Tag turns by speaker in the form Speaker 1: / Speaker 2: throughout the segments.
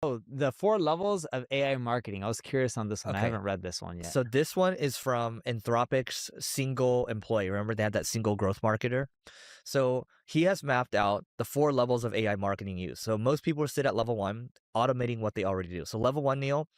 Speaker 1: Oh, the 4 levels of AI marketing. I was curious on this one. I
Speaker 2: Okay.
Speaker 1: haven't read this one yet.
Speaker 2: So this one is from Anthropic's single employee. Remember they had that single growth marketer? So he has mapped out the 4 levels of AI marketing use. So most people sit at level 1, automating what they already do. So level 1, Neil,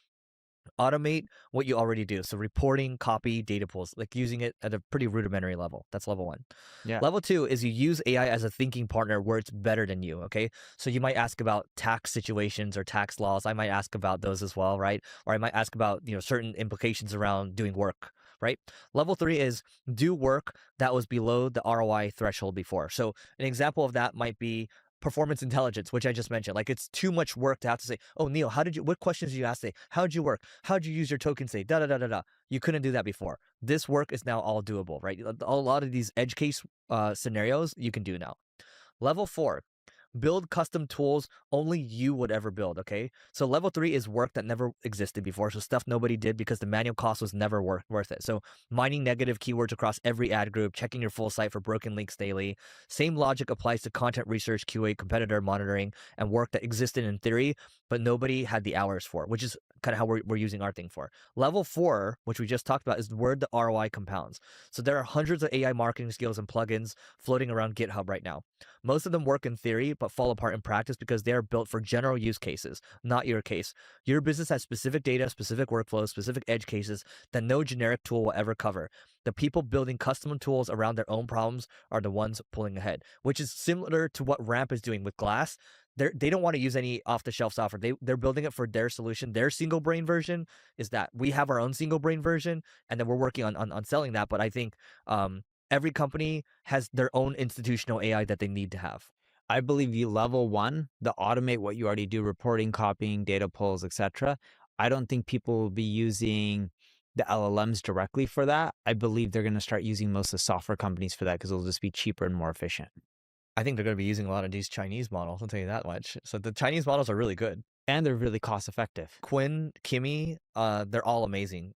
Speaker 2: automate what you already do. So reporting, copy, data pools, like using it at a pretty rudimentary level. That's level 1.
Speaker 1: Yeah.
Speaker 2: Level 2 is you use AI as a thinking partner where it's better than you. Okay. So you might ask about tax situations or tax laws. I might ask about those as well, right? Or I might ask about, certain implications around doing work, right? Level 3 is do work that was below the ROI threshold before. So an example of that might be performance intelligence, which I just mentioned. Like it's too much work to have to say, oh, Neil, what questions did you ask today? How did you work? How did you use your token today? Da da da da da. You couldn't do that before. This work is now all doable, right? A lot of these edge case scenarios you can do now. Level 4, build custom tools only you would ever build. Okay. So level 3 is work that never existed before. So stuff nobody did because the manual cost was never worth it. So mining negative keywords across every ad group, checking your full site for broken links daily. Same logic applies to content research, QA, competitor monitoring, and work that existed in theory, but nobody had the hours for, which is kind of how we're using our thing for. Level 4, which we just talked about, is where the ROI compounds. So there are hundreds of AI marketing skills and plugins floating around GitHub right now. Most of them work in theory, but fall apart in practice because they are built for general use cases, not your case. Your business has specific data, specific workflows, specific edge cases that no generic tool will ever cover. The people building custom tools around their own problems are the ones pulling ahead, which is similar to what Ramp is doing with Glass. They don't want to use any off the shelf software. They're building it for their solution. Their single brain version is that we have our own single brain version, and then we're working on selling that. But I think every company has their own institutional AI that they need to have.
Speaker 1: I believe you level 1, the automate what you already do, reporting, copying, data pulls, etc. I don't think people will be using the LLMs directly for that. I believe they're going to start using most of the software companies for that because it'll just be cheaper and more efficient.
Speaker 2: I think they're going to be using a lot of these Chinese models. I'll tell you that much. So the Chinese models are really good.
Speaker 1: And they're really cost effective.
Speaker 2: Quinn, Kimmy, they're all amazing.